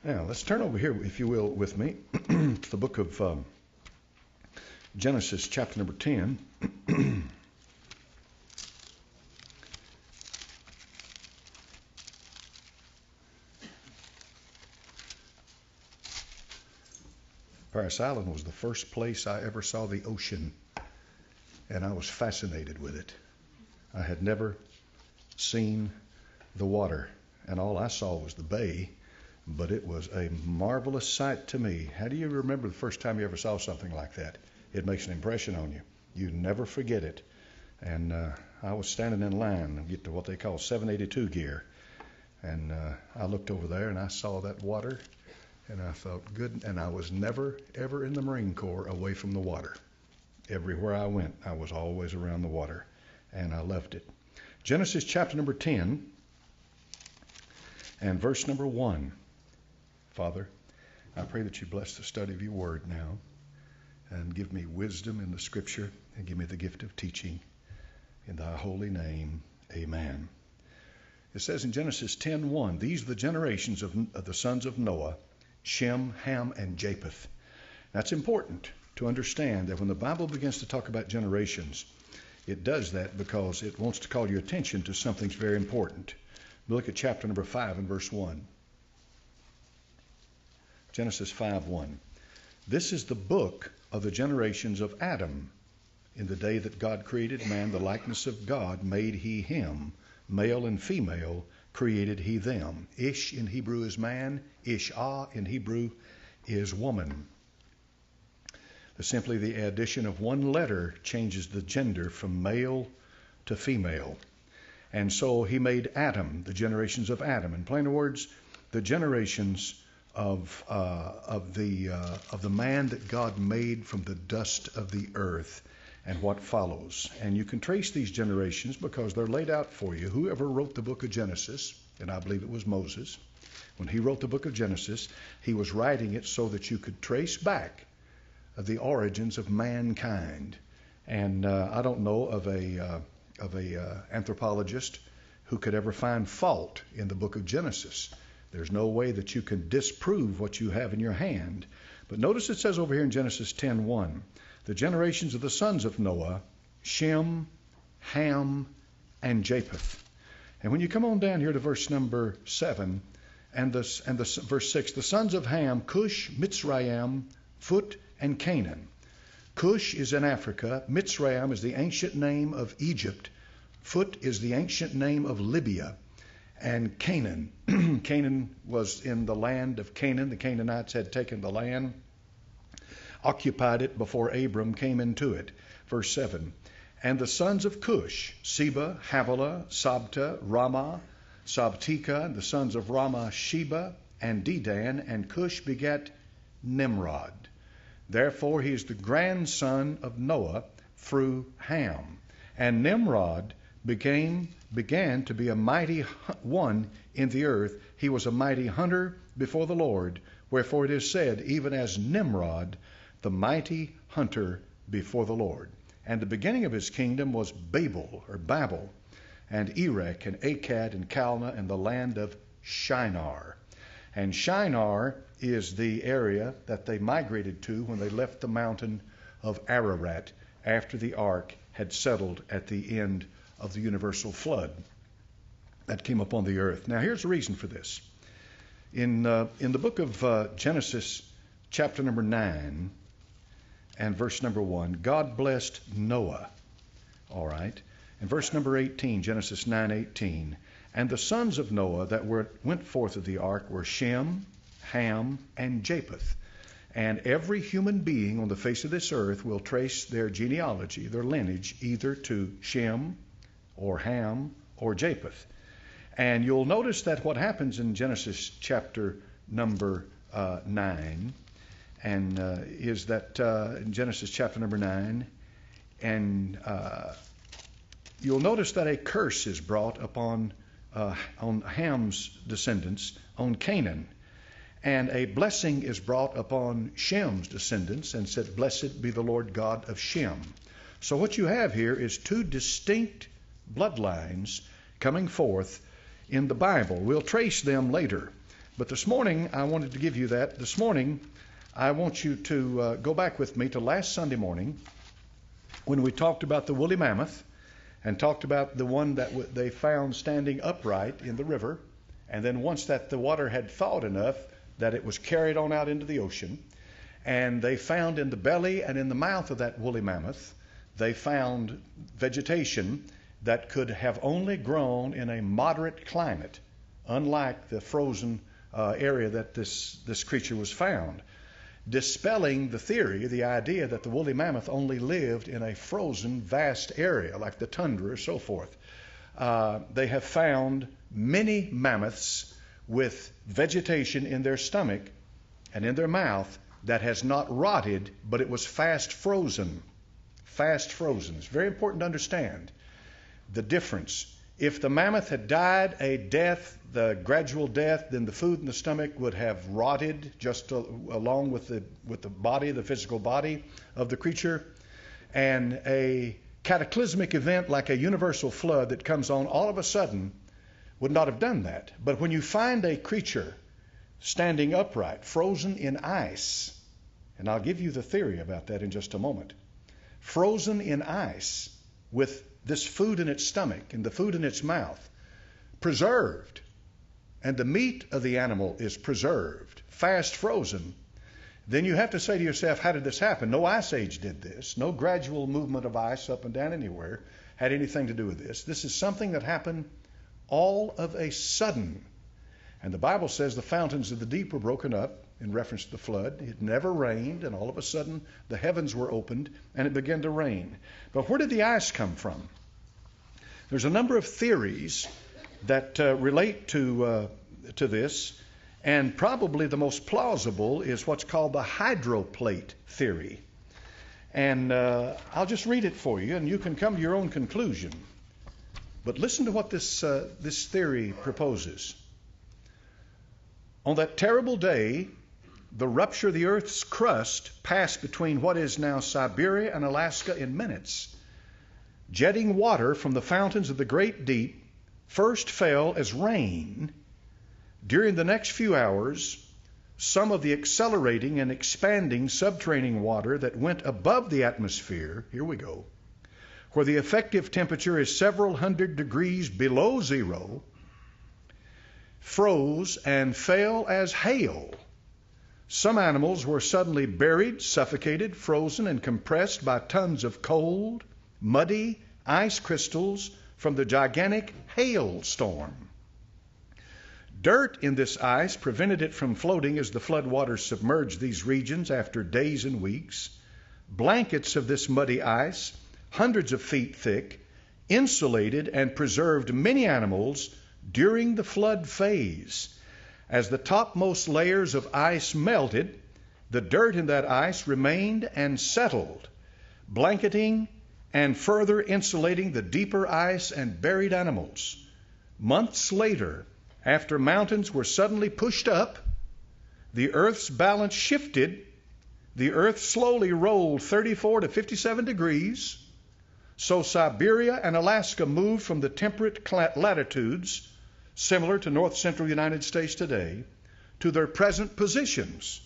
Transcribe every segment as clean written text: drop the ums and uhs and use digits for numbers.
Now, let's turn over here, if you will, with me to the book of Genesis, chapter number 10. Paris Island was the first place I ever saw the ocean, and I was fascinated with it. I had never seen the water, and all I saw was the bay, but it was a marvelous sight to me. How do you remember the first time you ever saw something like that? It makes an impression on you. You never forget it. And I was standing in line to get to what they call 782 gear, and I looked over there and I saw that water, and I thought, good. And I was never, ever in the Marine Corps away from the water. Everywhere I went, I was always around the water, and I loved it. Genesis chapter number 10 and verse number 1. Father, I pray that you bless the study of your word now and give me wisdom in the scripture and give me the gift of teaching. In thy holy name, amen. It says in Genesis 10:1, these are the generations of the sons of Noah, Shem, Ham, and Japheth. That's important to understand that when the Bible begins to talk about generations, it does that because it wants to call your attention to something very important. Look at chapter number 5 and verse 1. Genesis 5:1. This is the book of the generations of Adam. In the day that God created man, the likeness of God made he him. Male and female created he them. Ish in Hebrew is man. Ishah in Hebrew is woman. Simply the addition of one letter changes the gender from male to female. And so he made Adam, the generations of Adam. In plain words, the generations of the man that God made from the dust of the earth and what follows. And you can trace these generations because they're laid out for you. Whoever wrote the book of Genesis, and I believe it was Moses, when he wrote the book of Genesis, he was writing it so that you could trace back the origins of mankind. And I don't know of a anthropologist who could ever find fault in the book of Genesis. There's no way that you can disprove what you have in your hand. But notice it says over here in Genesis 10:1, the generations of the sons of Noah, Shem, Ham, and Japheth. And when you come on down here to verse number 7 and verse 6, the sons of Ham, Cush, Mitzrayim, Phut, and Canaan. Cush is in Africa. Mitzrayim is the ancient name of Egypt. Phut is the ancient name of Libya. And Canaan. Canaan was in the land of Canaan. The Canaanites had taken the land, occupied it before Abram came into it. Verse 7. And the sons of Cush, Seba, Havilah, Sabta, Ramah, Sabtika, and the sons of Ramah, Sheba, and Dedan, and Cush begat Nimrod. Therefore he is the grandson of Noah through Ham. And Nimrod began to be a mighty one in the earth. He was a mighty hunter before the Lord. Wherefore it is said, even as Nimrod, the mighty hunter before the Lord. And the beginning of his kingdom was Babel, and Erech, and Akkad, and Calneh, and the land of Shinar. And Shinar is the area that they migrated to when they left the mountain of Ararat after the ark had settled at the end of the universal flood that came upon the earth. Now here's the reason for this. In the book of Genesis, chapter number 9 and verse number 1, God blessed Noah. All right. And verse number 18, Genesis 9:18, and the sons of Noah that went forth of the ark were Shem, Ham, and Japheth. And every human being on the face of this earth will trace their genealogy, their lineage, either to Shem or Ham or Japheth. And you'll notice that what happens in Genesis chapter number 9, and is that in Genesis chapter number 9, and you'll notice that a curse is brought upon on Ham's descendants, on Canaan. And a blessing is brought upon Shem's descendants, and said, blessed be the Lord God of Shem. So what you have here is two distinct bloodlines coming forth in the Bible. We'll trace them later. But this morning, I wanted to give you that. This morning, I want you to go back with me to last Sunday morning when we talked about the woolly mammoth and talked about the one that they found standing upright in the river. And then once that the water had thawed enough that it was carried on out into the ocean, and they found in the belly and in the mouth of that woolly mammoth, they found vegetation that could have only grown in a moderate climate, unlike the frozen area that this creature was found, dispelling the theory, the idea that the woolly mammoth only lived in a frozen, vast area like the tundra or so forth. They have found many mammoths with vegetation in their stomach and in their mouth that has not rotted, but it was fast frozen. Fast frozen. It's very important to understand the difference. If the mammoth had died a death, the gradual death, then the food in the stomach would have rotted just along with the body, the physical body of the creature. And a cataclysmic event like a universal flood that comes on all of a sudden would not have done that. But when you find a creature standing upright, frozen in ice, and I'll give you the theory about that in just a moment, frozen in ice with this food in its stomach and the food in its mouth, preserved, and the meat of the animal is preserved, fast frozen, then you have to say to yourself, how did this happen? No ice age did this. No gradual movement of ice up and down anywhere had anything to do with this. This is something that happened all of a sudden. And the Bible says the fountains of the deep were broken up in reference to the flood. It never rained, and all of a sudden the heavens were opened and it began to rain. But where did the ice come from? There's a number of theories that relate to this, and probably the most plausible is what's called the hydroplate theory. And I'll just read it for you, and you can come to your own conclusion. But listen to what this theory proposes. On that terrible day, the rupture of the Earth's crust passed between what is now Siberia and Alaska in minutes. Jetting water from the fountains of the great deep first fell as rain. During the next few hours, some of the accelerating and expanding subterranean water that went above the atmosphere, here we go, where the effective temperature is several hundred degrees below zero, froze and fell as hail. Some animals were suddenly buried, suffocated, frozen, and compressed by tons of cold, muddy ice crystals from the gigantic hailstorm. Dirt in this ice prevented it from floating as the floodwaters submerged these regions after days and weeks. Blankets of this muddy ice, hundreds of feet thick, insulated and preserved many animals during the flood phase. As the topmost layers of ice melted, the dirt in that ice remained and settled, blanketing and further insulating the deeper ice and buried animals. Months later, after mountains were suddenly pushed up, the Earth's balance shifted. The Earth slowly rolled 34 to 57 degrees. So Siberia and Alaska moved from the temperate latitudes, similar to north central United States today, to their present positions.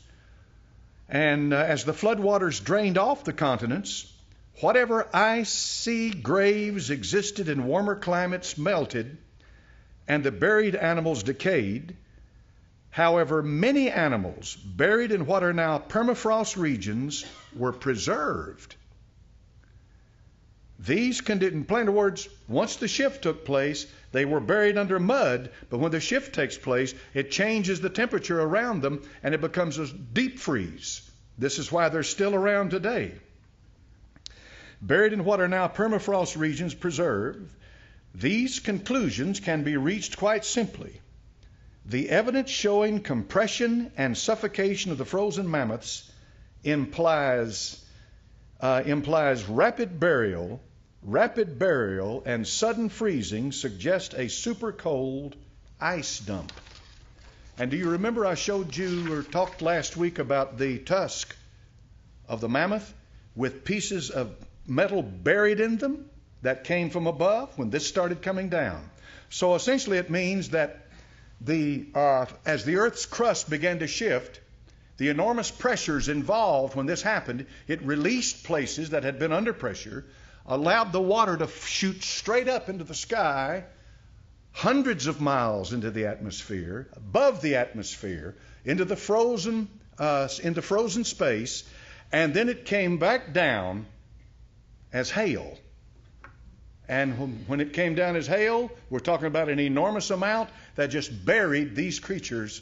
And as the floodwaters drained off the continents, whatever icy graves existed in warmer climates melted, and the buried animals decayed. However, many animals buried in what are now permafrost regions were preserved. These in plain words, once the shift took place, they were buried under mud, but when the shift takes place, it changes the temperature around them and it becomes a deep freeze. This is why they're still around today. Buried in what are now permafrost regions preserved, these conclusions can be reached quite simply. The evidence showing compression and suffocation of the frozen mammoths implies rapid burial and sudden freezing suggest a super cold ice dump. And do you remember I showed you or talked last week about the tusk of the mammoth with pieces of metal buried in them that came from above when this started coming down? So essentially it means that as the Earth's crust began to shift, the enormous pressures involved when this happened, it released places that had been under pressure, allowed the water to shoot straight up into the sky, hundreds of miles into the atmosphere, above the atmosphere, into frozen space, and then it came back down as hail. And when it came down as hail, we're talking about an enormous amount that just buried these creatures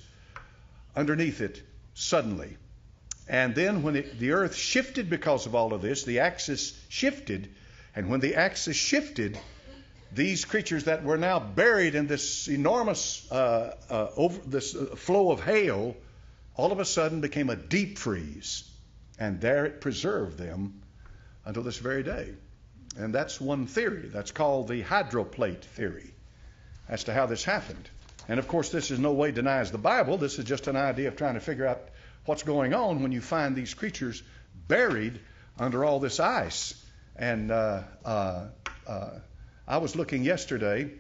underneath it suddenly. And then when the earth shifted because of all of this, the axis shifted. And when the axis shifted, these creatures that were now buried in this enormous flow of hail, all of a sudden became a deep freeze. And there it preserved them until this very day. And that's one theory. That's called the hydroplate theory as to how this happened. And of course, this in no way denies the Bible. This is just an idea of trying to figure out what's going on when you find these creatures buried under all this ice. And I was looking yesterday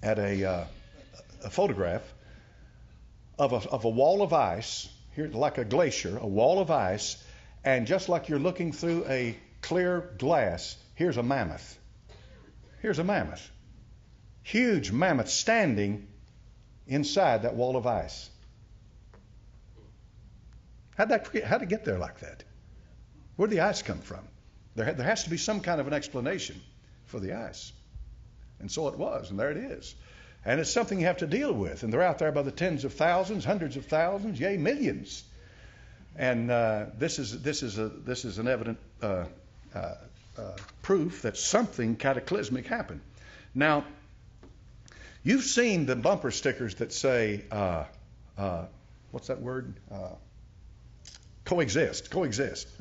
at a photograph of a wall of ice, here like a glacier, a wall of ice, and just like you're looking through a clear glass, here's a mammoth. Here's a mammoth. Huge mammoth standing inside that wall of ice. How'd it get there like that? Where'd the ice come from? There has to be some kind of an explanation for the ice. And so it was, and there it is. And it's something you have to deal with. And they're out there by the tens of thousands, hundreds of thousands, yea, millions. And this is an evident proof that something cataclysmic happened. Now, you've seen the bumper stickers that say, what's that word? Coexist,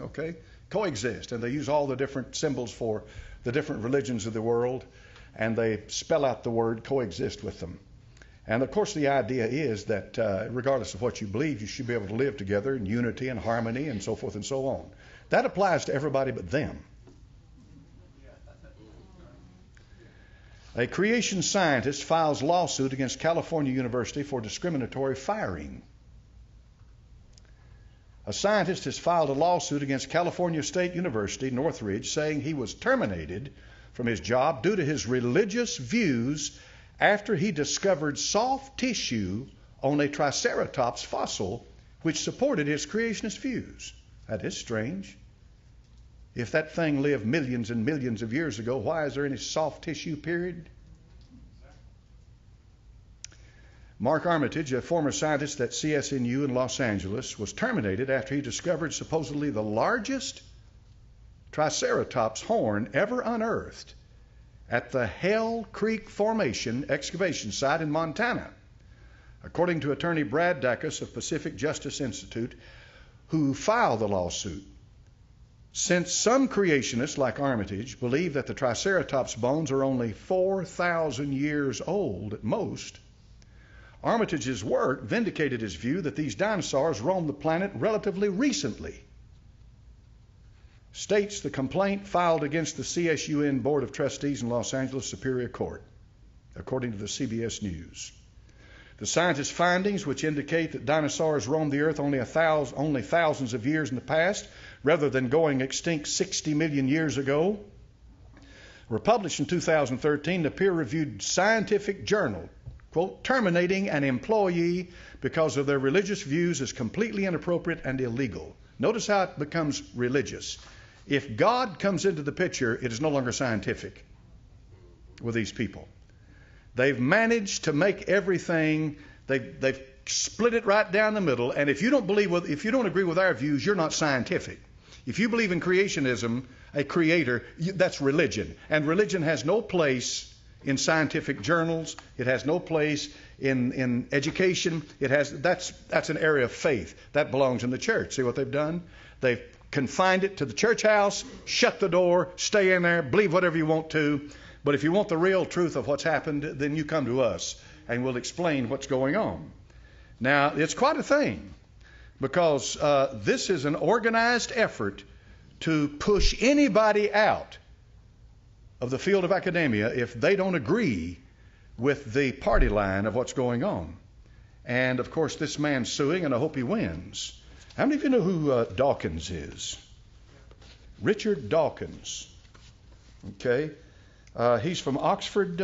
okay? Coexist. And they use all the different symbols for the different religions of the world, and they spell out the word coexist with them. And of course, the idea is that regardless of what you believe, you should be able to live together in unity and harmony and so forth and so on. That applies to everybody but them. A creation scientist files lawsuit against California University for discriminatory firing. A scientist has filed a lawsuit against California State University, Northridge, saying he was terminated from his job due to his religious views after he discovered soft tissue on a Triceratops fossil which supported his creationist views. That is strange. If that thing lived millions and millions of years ago, why is there any soft tissue, period? Mark Armitage, a former scientist at CSNU in Los Angeles, was terminated after he discovered supposedly the largest Triceratops horn ever unearthed at the Hell Creek Formation excavation site in Montana, according to attorney Brad Dacus of Pacific Justice Institute, who filed the lawsuit. Since some creationists, like Armitage, believe that the Triceratops bones are only 4,000 years old at most, Armitage's work vindicated his view that these dinosaurs roamed the planet relatively recently. States the complaint filed against the CSUN Board of Trustees in Los Angeles Superior Court, according to the CBS News. The scientist's findings, which indicate that dinosaurs roamed the earth only thousands of years in the past, rather than going extinct 60 million years ago, were published in 2013 in a peer-reviewed scientific journal, quote, terminating an employee because of their religious views is completely inappropriate and illegal. Notice how it becomes religious. If God comes into the picture, it is no longer scientific with these people. They've managed to make everything, they've split it right down the middle, and if you don't agree with our views, you're not scientific. If you believe in creationism, a creator, that's religion. And religion has no place in scientific journals. It has no place in education. That's an area of faith. That belongs in the church. See what they've done? They've confined it to the church house, shut the door, stay in there, believe whatever you want to. But if you want the real truth of what's happened, then you come to us and we'll explain what's going on. Now, it's quite a thing, because this is an organized effort to push anybody out of the field of academia if they don't agree with the party line of what's going on. And, of course, this man's suing, and I hope he wins. How many of you know who Dawkins is? Richard Dawkins. Okay. He's from Oxford,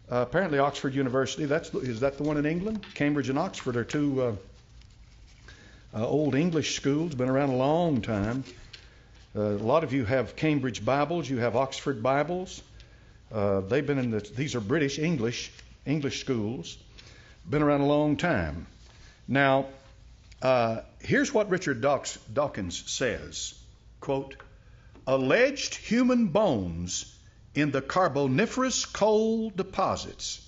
apparently Oxford University. Is that the one in England? Cambridge and Oxford are two old English schools, been around a long time. A lot of you have Cambridge Bibles. You have Oxford Bibles. They've been these are British English schools. Been around a long time. Now, here's what Richard Dawkins says. Quote, alleged human bones in the Carboniferous coal deposits,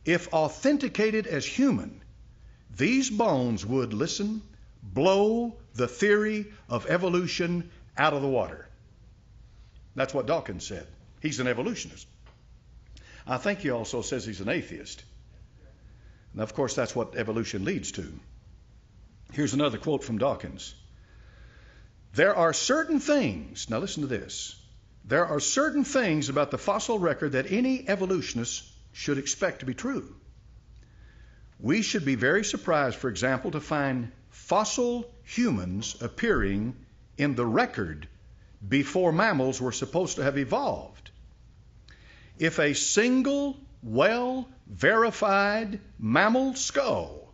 if authenticated as human, these bones would, listen, blow the theory of evolution out of the water. That's what Dawkins said. He's an evolutionist. I think he also says he's an atheist. And of course, that's what evolution leads to. Here's another quote from Dawkins. There are certain things, now listen to this, there are certain things about the fossil record that any evolutionist should expect to be true. We should be very surprised, for example, to find fossil humans appearing in the record before mammals were supposed to have evolved. If a single well-verified mammal skull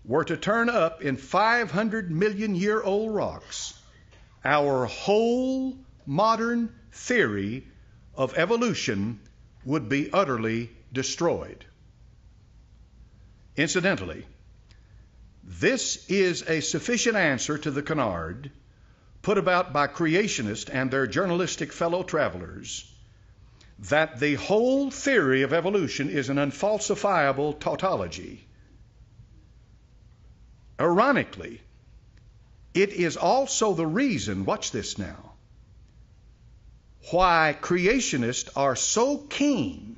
were to turn up in 500 million year old rocks, our whole modern theory of evolution would be utterly destroyed. Incidentally, this is a sufficient answer to the canard put about by creationists and their journalistic fellow travelers that the whole theory of evolution is an unfalsifiable tautology. Ironically, it is also the reason, watch this now, why creationists are so keen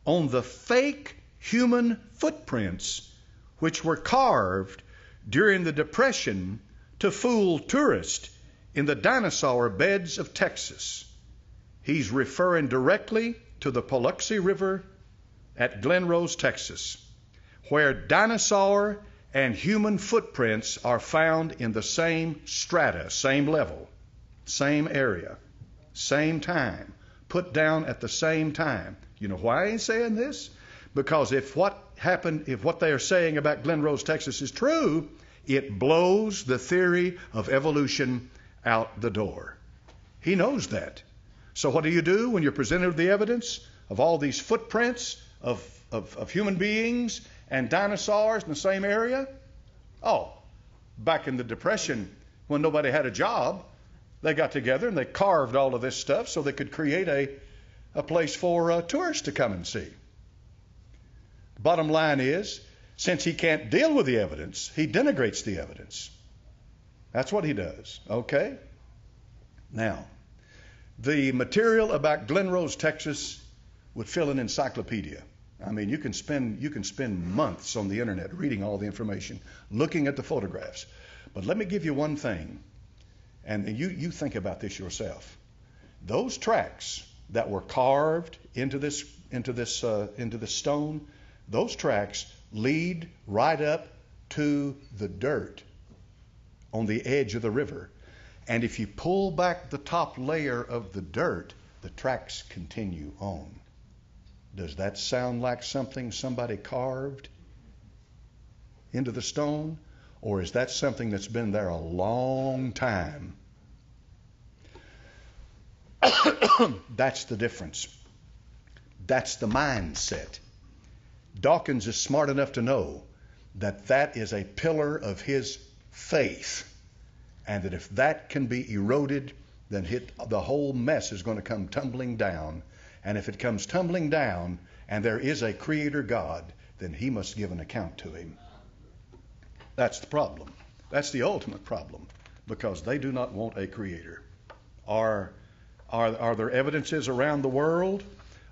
on the fake human footprints which were carved during the Depression to fool tourists in the dinosaur beds of Texas. He's referring directly to the Paluxy River at Glen Rose, Texas, where dinosaur and human footprints are found in the same strata, same level, same area, same time, put down at the same time. You know why he's saying this? Because if what they are saying about Glen Rose, Texas is true, it blows the theory of evolution out the door. He knows that. So what do you do when you're presented with the evidence of all these footprints of human beings and dinosaurs in the same area? Oh, back in the Depression, when nobody had a job, they got together and they carved all of this stuff so they could create a place for tourists to come and see. Bottom line is, since he can't deal with the evidence, he denigrates the evidence. That's what he does, okay? Now, the material about Glen Rose, Texas would fill an encyclopedia. I mean, you can spend months on the internet reading all the information, looking at the photographs. But let me give you one thing, and you think about this yourself. Those tracks that were carved into this stone, those tracks lead right up to the dirt on the edge of the river. And if you pull back the top layer of the dirt, the tracks continue on. Does that sound like something somebody carved into the stone? Or is that something that's been there a long time? That's the difference. That's the mindset. Dawkins is smart enough to know that that is a pillar of his faith, and that if that can be eroded, then the whole mess is going to come tumbling down. And if it comes tumbling down and there is a creator God, then he must give an account to him. That's the problem. That's the ultimate problem, because they do not want a creator. Are there evidences around the world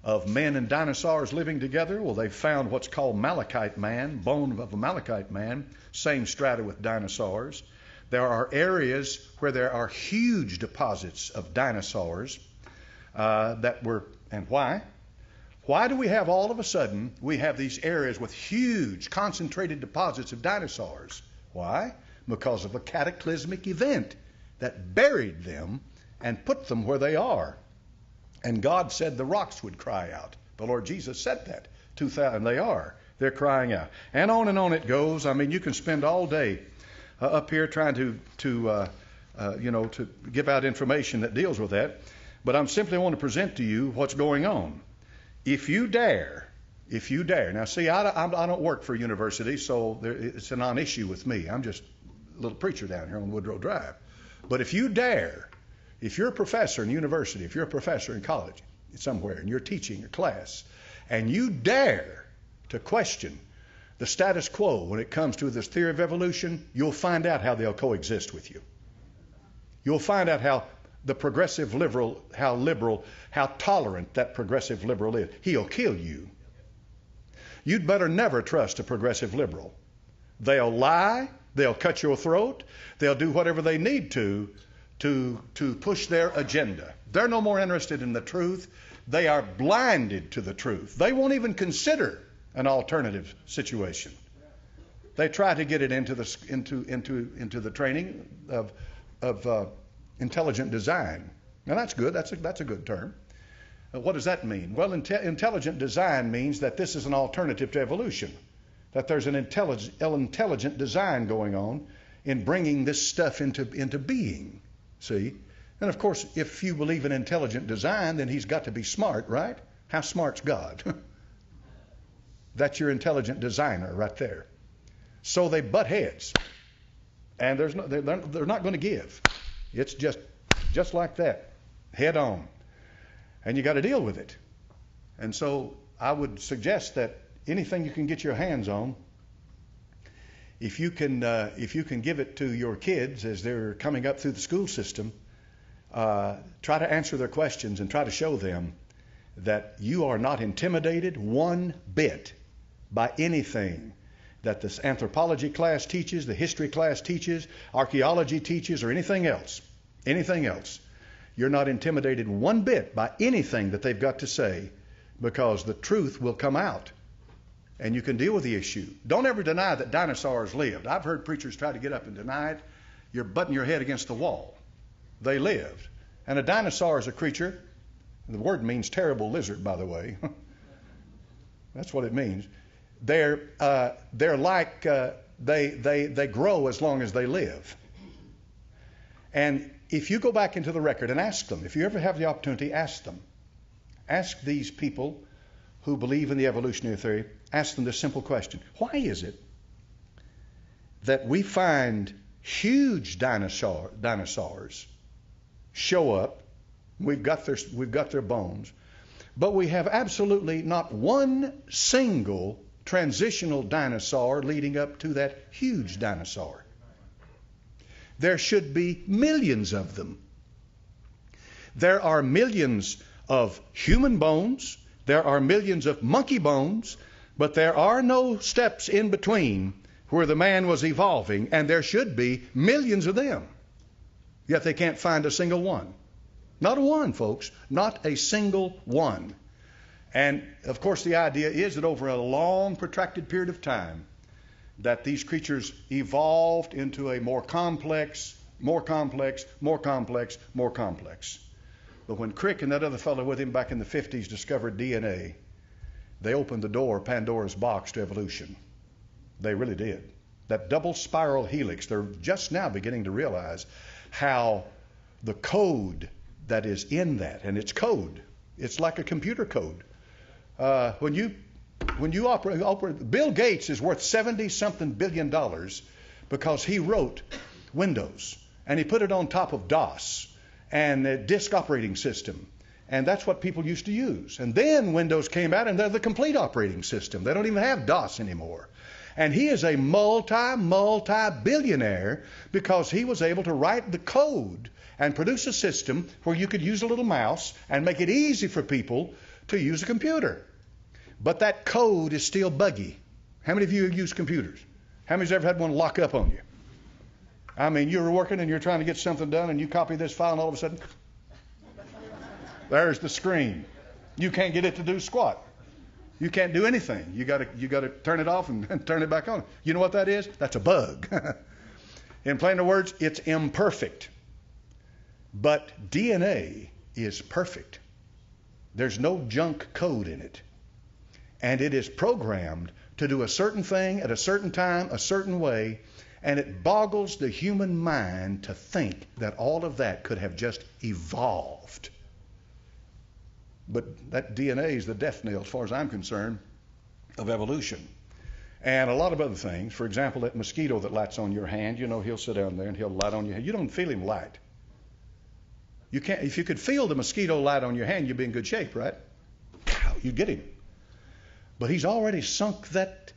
of men and dinosaurs living together? Well, they found what's called Malachite man, bone of a Malachite man, same strata with dinosaurs. There are areas where there are huge deposits of dinosaurs that were, and why? Why do we have all of a sudden, we have these areas with huge concentrated deposits of dinosaurs? Why? Because of a cataclysmic event that buried them and put them where they are. And God said the rocks would cry out. The Lord Jesus said that. 2,000, they are. They're crying out. And on it goes. I mean, you can spend all day up here trying to give out information that deals with that. But I'm simply want to present to you what's going on. If you dare, now see, I don't work for a university, so it's a non-issue with me. I'm just a little preacher down here on Woodrow Drive. But if you dare, if you're a professor in university, if you're a professor in college somewhere, and you're teaching a class, and you dare to question the status quo when it comes to this theory of evolution, you'll find out how they'll coexist with you. You'll find out how the progressive liberal, how tolerant that progressive liberal is. He'll kill you. You'd better never trust a progressive liberal. They'll lie, they'll cut your throat, they'll do whatever they need to push their agenda. They're no more interested in the truth. They are blinded to the truth. They won't even consider an alternative situation. They try to get it into the training of intelligent design. Now that's good. That's a good term. What does that mean? Well, intelligent design means that this is an alternative to evolution. That there's an intelligent design going on in bringing this stuff into being. See? And of course, if you believe in intelligent design, then he's got to be smart, right? How smart's God? That's your intelligent designer right there. So they butt heads. And they're not going to give. It's just like that, head on. And you got to deal with it. And so I would suggest that anything you can get your hands on, if you can give it to your kids as they're coming up through the school system, try to answer their questions and try to show them that you are not intimidated one bit by anything that this anthropology class teaches, the history class teaches, archaeology teaches, or anything else. Anything else. You're not intimidated one bit by anything that they've got to say, because the truth will come out and you can deal with the issue. Don't ever deny that dinosaurs lived. I've heard preachers try to get up and deny it. You're butting your head against the wall. They lived. And a dinosaur is a creature. The word means terrible lizard, by the way. That's what it means. They're like they grow as long as they live. And if you go back into the record and ask them, if you ever have the opportunity, ask them. Ask these people who believe in the evolutionary theory, ask them this simple question. Why is it that we find huge dinosaurs show up, we've got their bones, but we have absolutely not one single transitional dinosaur leading up to that huge dinosaur? There should be millions of them. There are millions of human bones. There are millions of monkey bones. But there are no steps in between where the man was evolving, and there should be millions of them. Yet they can't find a single one. Not a one, folks. Not a single one. And, of course, the idea is that over a long, protracted period of time, that these creatures evolved into a more complex. But when Crick and that other fellow with him back in the 50s discovered DNA, they opened the door, Pandora's box, to evolution. They really did. That double spiral helix, they're just now beginning to realize how the code that is in that, and it's code. It's like a computer code. When you operate, Bill Gates is worth $70-something billion because he wrote Windows and he put it on top of DOS and a disk operating system. And that's what people used to use. And then Windows came out and they're the complete operating system. They don't even have DOS anymore. And he is a multi-billionaire because he was able to write the code and produce a system where you could use a little mouse and make it easy for people to use a computer. But that code is still buggy. How many of you use computers? How many's ever had one lock up on you? I mean, you're working and you're trying to get something done and you copy this file and all of a sudden, there's the screen. You can't get it to do squat. You can't do anything. You got to turn it off and turn it back on. You know what that is? That's a bug. In plainer words, it's imperfect. But DNA is perfect. There's no junk code in it. And it is programmed to do a certain thing at a certain time, a certain way, and it boggles the human mind to think that all of that could have just evolved. But that DNA is the death knell, as far as I'm concerned, of evolution. And a lot of other things. For example, that mosquito that lights on your hand, you know, he'll sit down there and he'll light on your hand. You don't feel him light. You can't. If you could feel the mosquito light on your hand, you'd be in good shape, right? You'd get him. But he's already sunk that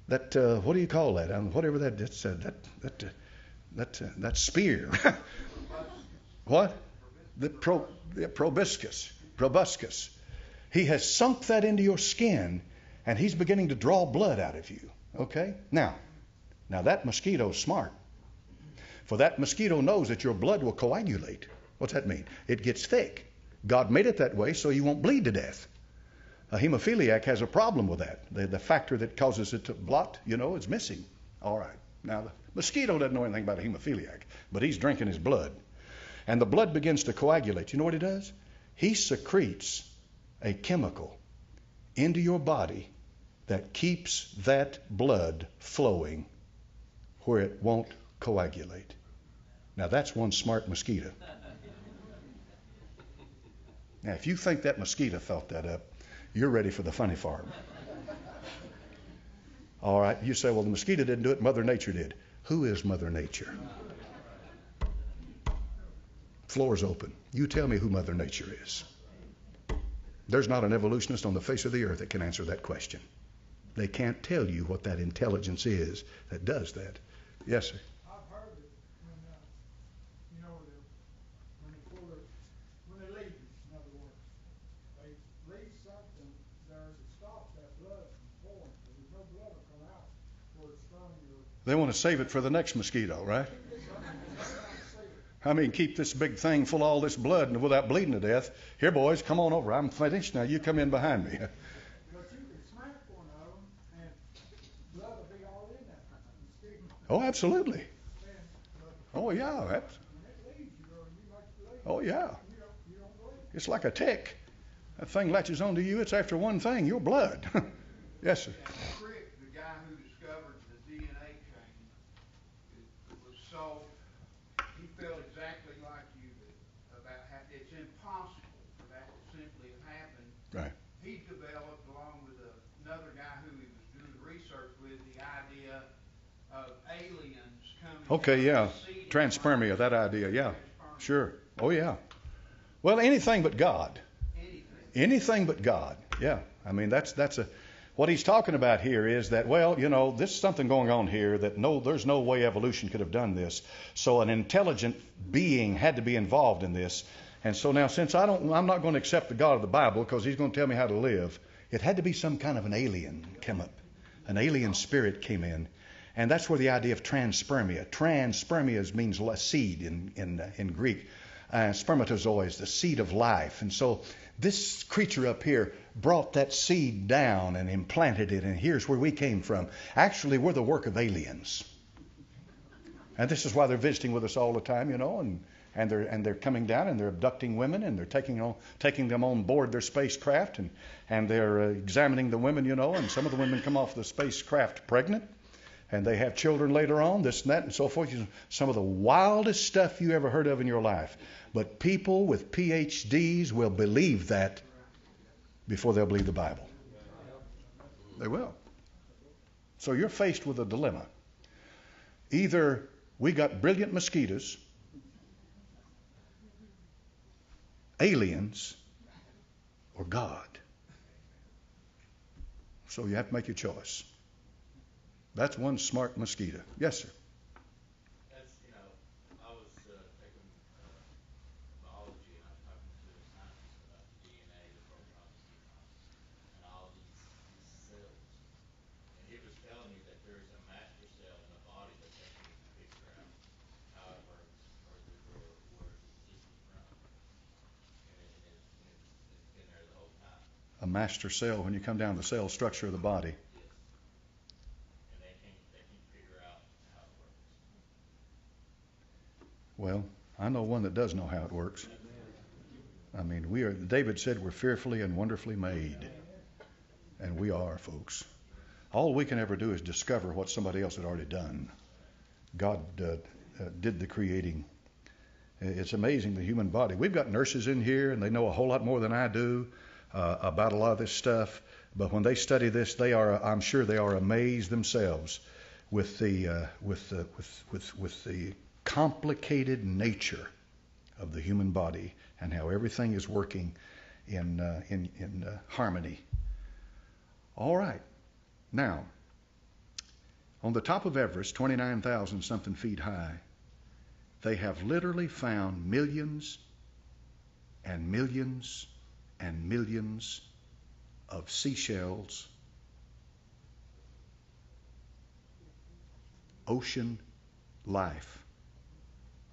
what do you call that? Whatever that spear. What? The proboscis. He has sunk that into your skin, and he's beginning to draw blood out of you. Okay? Now that mosquito's smart. For that mosquito knows that your blood will coagulate. What's that mean? It gets thick. God made it that way so you won't bleed to death. A hemophiliac has a problem with that. The factor that causes it to blot, is missing. All right. Now, the mosquito doesn't know anything about a hemophiliac, but he's drinking his blood. And the blood begins to coagulate. You know what he does? He secretes a chemical into your body that keeps that blood flowing where it won't coagulate. Now, that's one smart mosquito. Now, if you think that mosquito thought that up, you're ready for the funny farm. All right, you say, well, the mosquito didn't do it, Mother Nature did. Who is Mother Nature? Floor's open. You tell me who Mother Nature is. There's not an evolutionist on the face of the earth that can answer that question. They can't tell you what that intelligence is that does that. Yes, sir. I've heard it when they leave, in other words. They leave something there that stops that blood from flowing. There's no blood will come out where it's from your... They want to save it for the next mosquito, right? I mean, keep this big thing full of all this blood and without bleeding to death. Here, boys, come on over. I'm finished. Now you come in behind me. But you can smack one of them and blood will be all in that mosquito. Oh, absolutely. Oh, yeah. Oh, yeah. It's like a tick. That thing latches onto you. It's after one thing, your blood. Yes, sir. Crick, the guy who discovered the DNA chain, it was so, he felt exactly like you about how it's impossible for that to simply have happened. Right. He developed, along with another guy who he was doing research with, the idea of aliens coming. Okay, yeah. Transpermia, that idea, yeah. Sure. Oh, yeah. Well, anything but God. Anything but God. Yeah. I mean, what he's talking about here is that, well, this is something going on here that there's no way evolution could have done this. So an intelligent being had to be involved in this. And so now, since I'm not going to accept the God of the Bible because he's going to tell me how to live, it had to be some kind of an alien come up. An alien spirit came in. And that's where the idea of transpermia. Transpermia means seed in Greek. Spermatozoa is the seed of life. And so this creature up here brought that seed down and implanted it. And here's where we came from. Actually, we're the work of aliens. And this is why they're visiting with us all the time, and they're coming down and they're abducting women and they're taking them on board their spacecraft and they're examining the women, and some of the women come off the spacecraft pregnant. And they have children later on, this and that and so forth. Some of the wildest stuff you ever heard of in your life. But people with PhDs will believe that before they'll believe the Bible. They will. So you're faced with a dilemma. Either we got brilliant mosquitoes, aliens, or God. So you have to make your choice. That's one smart mosquito. Yes, sir. That's, I was taking biology and I was talking to a scientist about the DNA, the protons, and all these cells. And he was telling me that there is a master cell in the body that they can figure out how it works or where it's existed from. And it's been there the whole time. A master cell when you come down to the cell structure of the body. Yes. And they can't figure out how it works. Well, I know one that does know how it works. I mean, David said we're fearfully and wonderfully made. And we are, folks. All we can ever do is discover what somebody else had already done. God did the creating. It's amazing, the human body. We've got nurses in here, and they know a whole lot more than I do about a lot of this stuff. But when they study this, I'm sure they are amazed themselves with the complicated nature of the human body and how everything is working in harmony. All right. Now, on the top of Everest, 29,000 something feet high, they have literally found millions and millions and millions of seashells, ocean life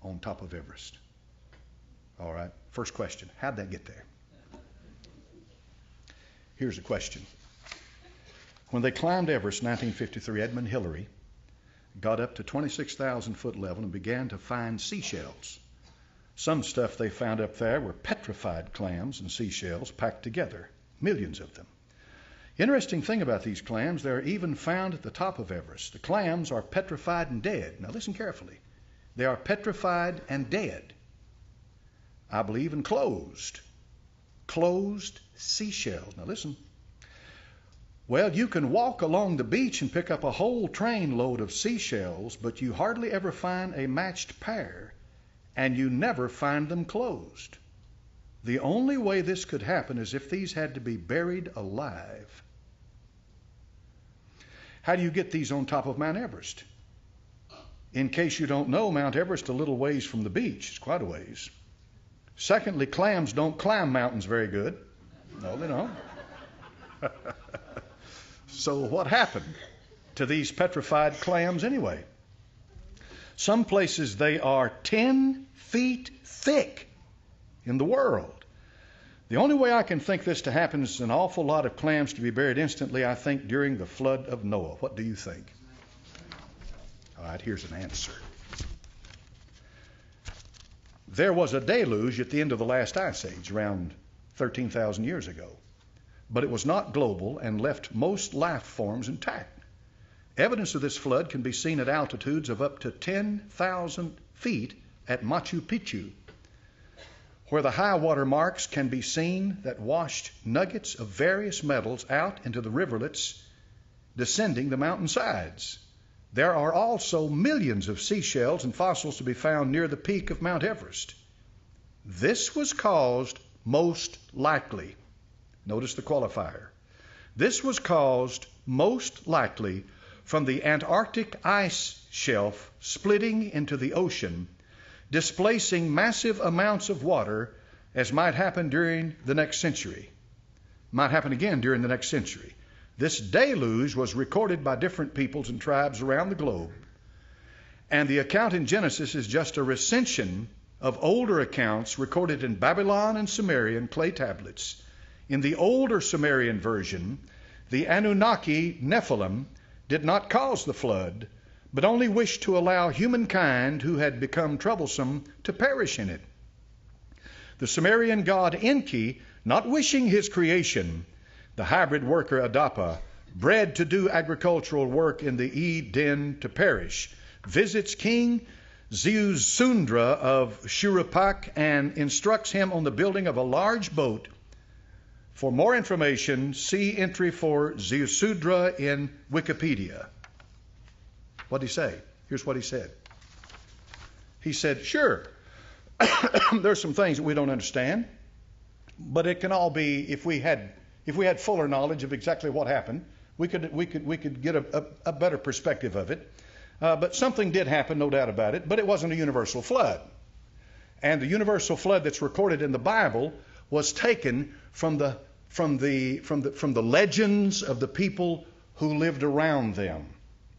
on top of Everest. All right. First question, how'd that get there? Here's a question. When they climbed Everest in 1953, Edmund Hillary got up to 26,000 foot level and began to find seashells. Some stuff they found up there were petrified clams and seashells packed together, millions of them. Interesting thing about these clams, they're even found at the top of Everest. The clams are petrified and dead. Now listen carefully. They are petrified and dead. I believe in closed seashells. Now listen. Well, you can walk along the beach and pick up a whole train load of seashells, but you hardly ever find a matched pair, and you never find them closed. The only way this could happen is if these had to be buried alive. How do you get these on top of Mount Everest? In case you don't know, Mount Everest a little ways from the beach. It's quite a ways. Secondly, clams don't climb mountains very good. No, they don't. So what happened to these petrified clams anyway? Some places they are 10 feet thick in the world. The only way I can think this to happen is an awful lot of clams to be buried instantly, I think, during the flood of Noah. What do you think? All right, here's an answer. There was a deluge at the end of the last ice age, around 13,000 years ago. But it was not global and left most life forms intact. Evidence of this flood can be seen at altitudes of up to 10,000 feet at Machu Picchu, where the high water marks can be seen that washed nuggets of various metals out into the riverlets descending the mountainsides. There are also millions of seashells and fossils to be found near the peak of Mount Everest. This was caused most likely. Notice the qualifier. This was caused most likely from the Antarctic ice shelf splitting into the ocean, displacing massive amounts of water, as might happen during the next century. Might happen again during the next century. This deluge was recorded by different peoples and tribes around the globe, and the account in Genesis is just a recension of older accounts recorded in Babylon and Sumerian clay tablets. In the older Sumerian version, the Anunnaki Nephilim did not cause the flood, but only wished to allow humankind who had become troublesome to perish in it. The Sumerian god Enki, not wishing his creation, the hybrid worker Adapa, bred to do agricultural work in the Eden to perish, visits King Zeusundra of Shuruppak and instructs him on the building of a large boat. For more information, see entry for Zeusundra in Wikipedia. What did he say? Here's what he said. He said, sure, there's some things that we don't understand, but it can all be, if we had fuller knowledge of exactly what happened, we could get a better perspective of it. But something did happen, no doubt about it, but it wasn't a universal flood. And the universal flood that's recorded in the Bible was taken from the legends of the people who lived around them.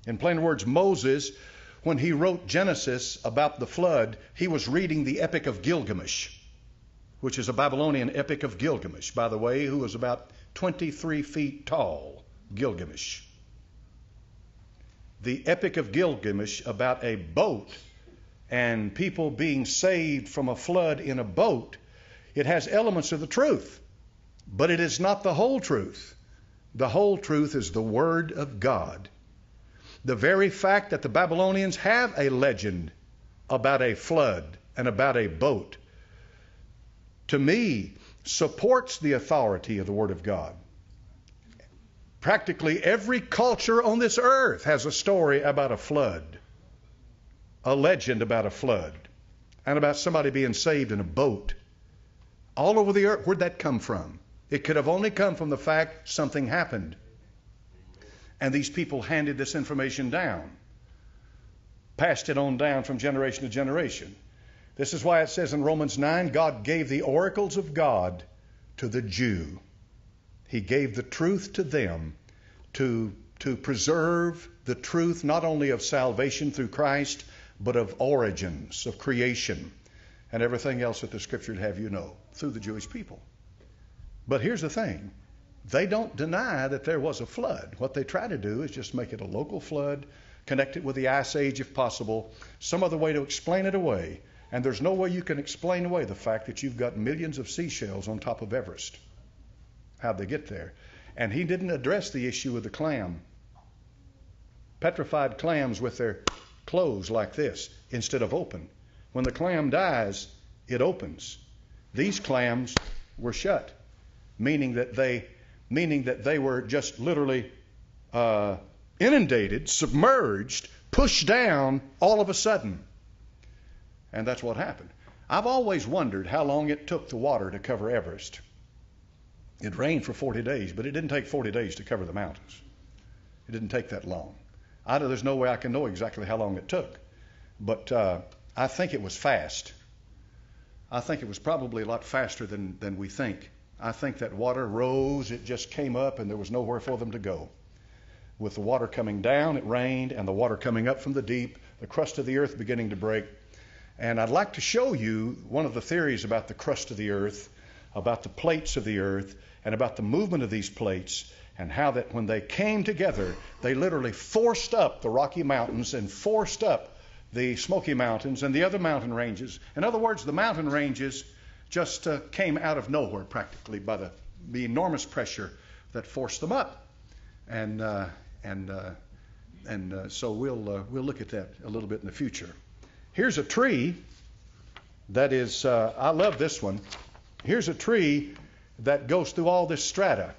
In plain words, Moses, when he wrote Genesis about the flood, he was reading the Epic of Gilgamesh. which is a Babylonian epic of Gilgamesh, by the way, who was about 23 feet tall, Gilgamesh. The epic of Gilgamesh about a boat and people being saved from a flood in a boat, it has elements of the truth, but it is not the whole truth. The whole truth is the Word of God. The very fact that the Babylonians have a legend about a flood and about a boat, to me, supports the authority of the Word of God. Practically every culture on this earth has a story about a flood, a legend about a flood, and about somebody being saved in a boat. All over the earth, where'd that come from? It could have only come from the fact something happened. And these people handed this information down, passed it on down from generation to generation. This is why it says in Romans 9, God gave the oracles of God to the Jew. He gave the truth to them to preserve the truth not only of salvation through Christ, but of origins, of creation, and everything else that the Scripture would have you know, through the Jewish people. But here's the thing. They don't deny that there was a flood. What they try to do is just make it a local flood, connect it with the Ice Age if possible, some other way to explain it away. And there's no way you can explain away the fact that you've got millions of seashells on top of Everest. How'd they get there? And he didn't address the issue of the clam. Petrified clams with their closed like this instead of open. When the clam dies, it opens. These clams were shut, meaning that they were just literally inundated, submerged, pushed down all of a sudden. And that's what happened. I've always wondered how long it took the water to cover Everest. It rained for 40 days, but it didn't take 40 days to cover the mountains. It didn't take that long. There's no way I can know exactly how long it took. But I think it was fast. I think it was probably a lot faster than we think. I think that water rose, it just came up, and there was nowhere for them to go. With the water coming down, it rained, and the water coming up from the deep, the crust of the earth beginning to break. And I'd like to show you one of the theories about the crust of the earth, about the plates of the earth, and about the movement of these plates, and how that when they came together, they literally forced up the Rocky Mountains and forced up the Smoky Mountains and the other mountain ranges. In other words, the mountain ranges just came out of nowhere practically by the enormous pressure that forced them up. And so we'll look at that a little bit in the future. Here's a tree that is, I love this one. Here's a tree that goes through all this strata.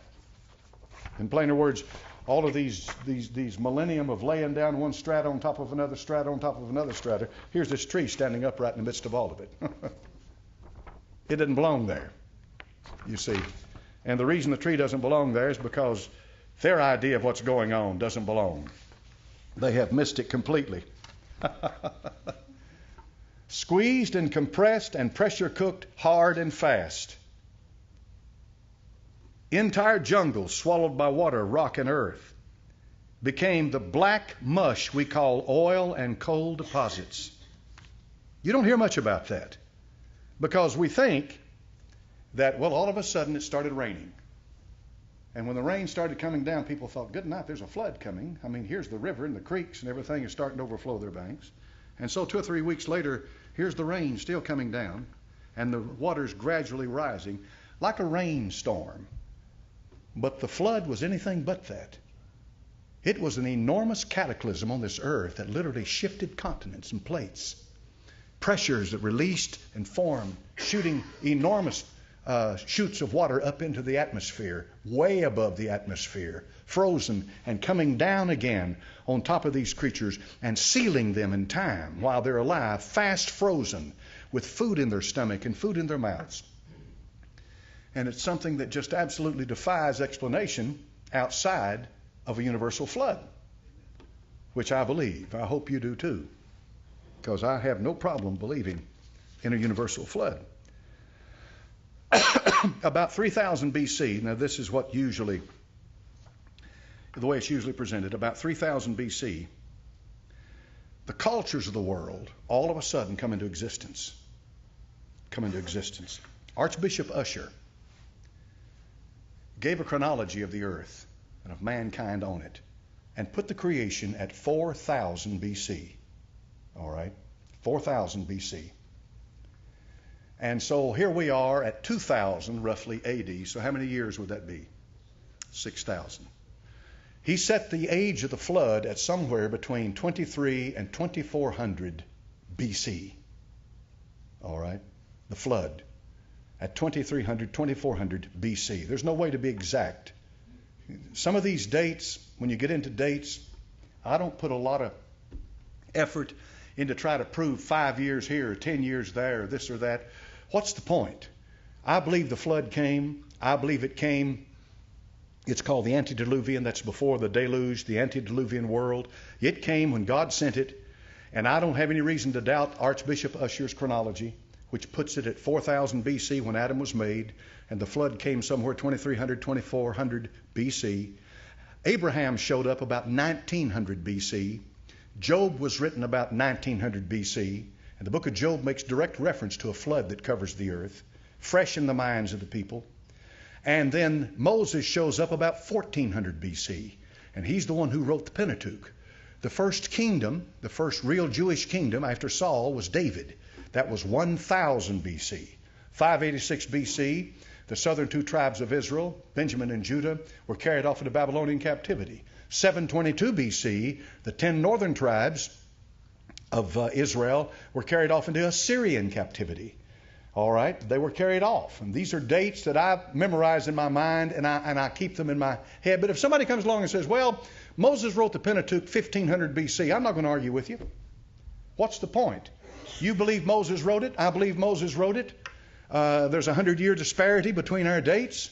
In plainer words, all of these millennium of laying down one strata on top of another strata on top of another strata. Here's this tree standing upright in the midst of all of it. It didn't belong there, you see. And the reason the tree doesn't belong there is because their idea of what's going on doesn't belong. They have missed it completely. Squeezed and compressed and pressure cooked hard and fast. Entire jungles swallowed by water, rock, and earth became the black mush we call oil and coal deposits. You don't hear much about that because we think that, well, all of a sudden it started raining. And when the rain started coming down, people thought, good night, there's a flood coming. I mean, here's the river and the creeks and everything is starting to overflow their banks. And so 2 or 3 weeks later, here's the rain still coming down and the water's gradually rising like a rainstorm. But the flood was anything but that. It was an enormous cataclysm on this earth that literally shifted continents and plates. Pressures that released and formed, shooting enormous shoots of water up into the atmosphere, way above the atmosphere, frozen and coming down again on top of these creatures and sealing them in time while they're alive, fast frozen, with food in their stomach and food in their mouths. And it's something that just absolutely defies explanation outside of a universal flood, which I believe. I hope you do too, because I have no problem believing in a universal flood. About 3000 BC, now this is what usually, the way it's usually presented, about 3000 BC, the cultures of the world all of a sudden come into existence. Archbishop Usher gave a chronology of the earth and of mankind on it and put the creation at 4,000 BC. All right? 4,000 BC. And so here we are at 2,000 roughly AD. So how many years would that be? 6,000. He set the age of the flood at somewhere between 23 and 2400 BC. All right? The flood at 2300, 2400 BC. There's no way to be exact. Some of these dates, when you get into dates, I don't put a lot of effort into try to prove 5 years here or 10 years there or this or that. What's the point? I believe the flood came. I believe it came. It's called the antediluvian. That's before the deluge, the antediluvian world. It came when God sent it. And I don't have any reason to doubt Archbishop Usher's chronology, which puts it at 4000 BC when Adam was made, and the flood came somewhere 2300, 2400 BC. Abraham showed up about 1900 BC. Job was written about 1900 BC. And the book of Job makes direct reference to a flood that covers the earth, fresh in the minds of the people. And then Moses shows up about 1400 BC, and he's the one who wrote the Pentateuch. The first kingdom, the first real Jewish kingdom after Saul was David. That was 1000 BC. 586 BC, the southern two tribes of Israel, Benjamin and Judah, were carried off into Babylonian captivity. 722 BC, the 10 northern tribes of Israel were carried off into Assyrian captivity. All right, they were carried off. And these are dates that I've memorized in my mind, and I keep them in my head. But if somebody comes along and says, well, Moses wrote the Pentateuch 1500 BC, I'm not going to argue with you. What's the point? You believe Moses wrote it. I believe Moses wrote it. There's a 100-year disparity between our dates.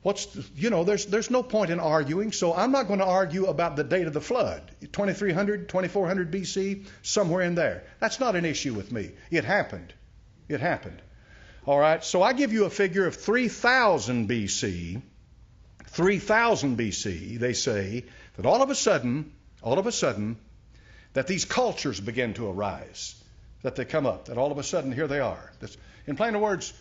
There's no point in arguing. So I'm not going to argue about the date of the flood. 2300, 2400 BC, somewhere in there. That's not an issue with me. It happened. It happened. All right. So I give you a figure of 3000 BC. 3000 BC, they say that all of a sudden, that these cultures begin to arise. That they come up, that all of a sudden here they are. In plain words,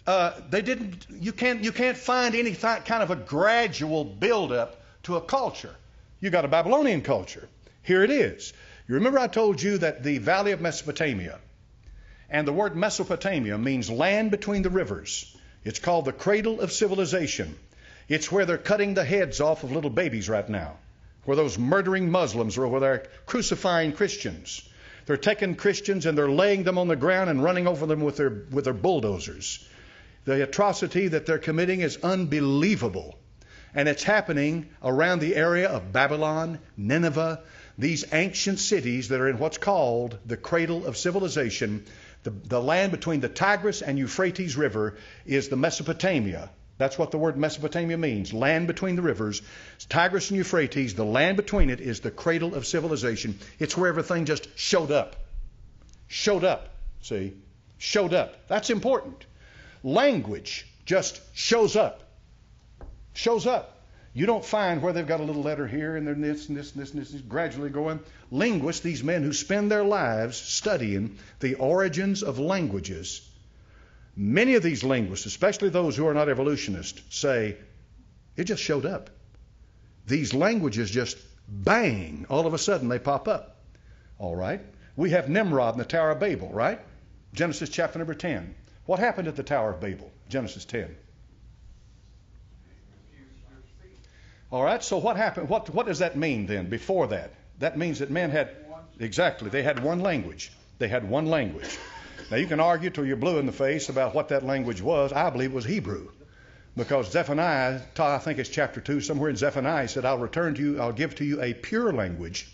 you can't find any kind of a gradual buildup to a culture. You got a Babylonian culture. Here it is. You remember I told you that the valley of Mesopotamia, and the word Mesopotamia means land between the rivers. It's called the cradle of civilization. It's where they're cutting the heads off of little babies right now, where those murdering Muslims are, where they're crucifying Christians. They're taking Christians and they're laying them on the ground and running over them with their bulldozers. The atrocity that they're committing is unbelievable. And it's happening around the area of Babylon, Nineveh, these ancient cities that are in what's called the cradle of civilization. The land between the Tigris and Euphrates River is the Mesopotamia. That's what the word Mesopotamia means, land between the rivers. Tigris and Euphrates, the land between it is the cradle of civilization. It's where everything just showed up. Showed up, see? Showed up. That's important. Language just shows up. Shows up. You don't find where they've got a little letter here and then this and this and this and this, gradually going. Linguists, these men who spend their lives studying the origins of languages, many of these linguists, especially those who are not evolutionists, say it just showed up. These languages just bang, all of a sudden they pop up. All right. We have Nimrod in the Tower of Babel, right? Genesis chapter number 10. What happened at the Tower of Babel? Genesis 10. All right, so what happened? What does that mean then before that? That means that men had, exactly, they had one language. They had one language. Now you can argue till you're blue in the face about what that language was. I believe it was Hebrew. Because Zephaniah, I think it's chapter 2, somewhere in Zephaniah, he said, I'll give to you a pure language.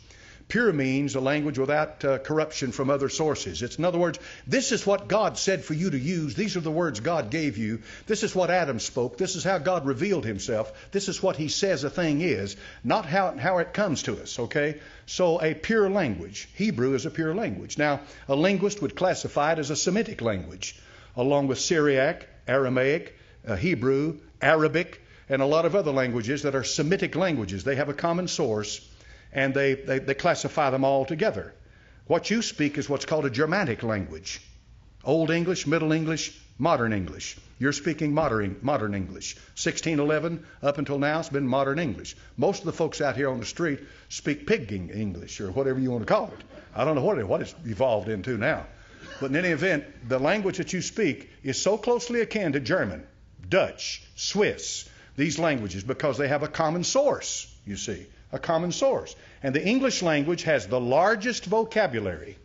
Pure means a language without corruption from other sources. It's, in other words, this is what God said for you to use. These are the words God gave you. This is what Adam spoke. This is how God revealed himself. This is what he says a thing is, not how it comes to us, okay? So a pure language. Hebrew is a pure language. Now, a linguist would classify it as a Semitic language, along with Syriac, Aramaic, Hebrew, Arabic, and a lot of other languages that are Semitic languages. They have a common source, and they classify them all together. What you speak is what's called a Germanic language. Old English, Middle English, Modern English. You're speaking modern English. 1611 up until now it's been modern English. Most of the folks out here on the street speak pigging English or whatever you want to call it. I don't know what it's evolved into now. But in any event, the language that you speak is so closely akin to German, Dutch, Swiss, these languages, because they have a common source, you see, a common source. And the English language has the largest vocabulary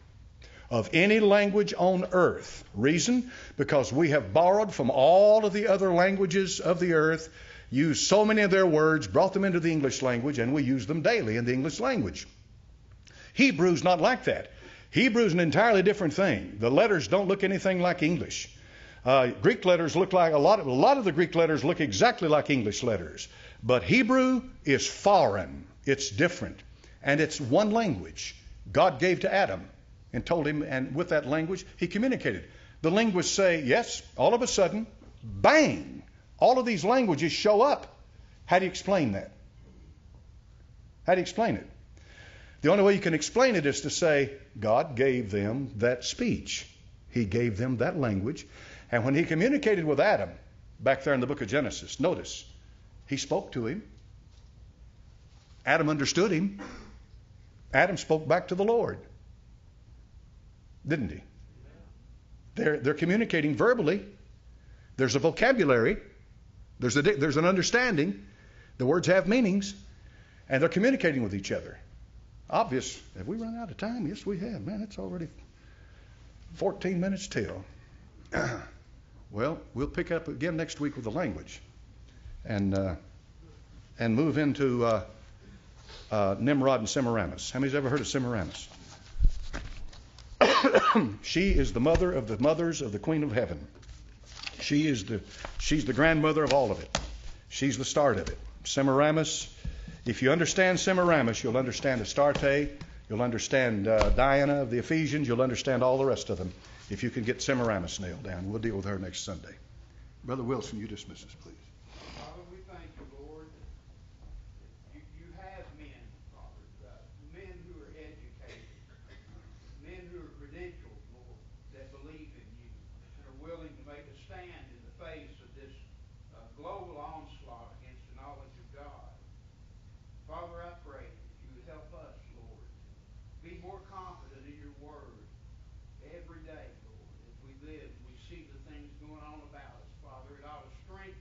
of any language on earth. Reason? Because we have borrowed from all of the other languages of the earth, used so many of their words, brought them into the English language, and we use them daily in the English language. Hebrew's not like that. Hebrew's an entirely different thing. The letters don't look anything like English. Greek letters look like a lot of the Greek letters look exactly like English letters. But Hebrew is foreign. It's different. And it's one language God gave to Adam and told him, and with that language, he communicated. The linguists say, yes, all of a sudden, bang, all of these languages show up. How do you explain that? How do you explain it? The only way you can explain it is to say, God gave them that speech. He gave them that language. And when he communicated with Adam, back there in the book of Genesis, notice, he spoke to him. Adam understood him. Adam spoke back to the Lord. Didn't he? They're communicating verbally. There's a vocabulary. There's an understanding. The words have meanings. And they're communicating with each other. Obvious. Have we run out of time? Yes, we have. Man, it's already 14 minutes till. Well, we'll pick up again next week with the language. And move into Nimrod and Semiramis. How many's ever heard of Semiramis? She is the mother of the mothers of the Queen of Heaven. She's the grandmother of all of it. She's the start of it. Semiramis, if you understand Semiramis, you'll understand Astarte, you'll understand Diana of the Ephesians, you'll understand all the rest of them. If you can get Semiramis nailed down, we'll deal with her next Sunday. Brother Wilson, you dismiss us, please. Father, we thank you, Lord. You have men, Father, men who are educated, men who are credentialed, Lord, that believe in you and are willing to make a stand in the face of this global onslaught against the knowledge of God. Father, I pray that you would help us, Lord, be more confident in your word every day, Lord, as we live and we see the things going on about us. Father, it ought to strengthen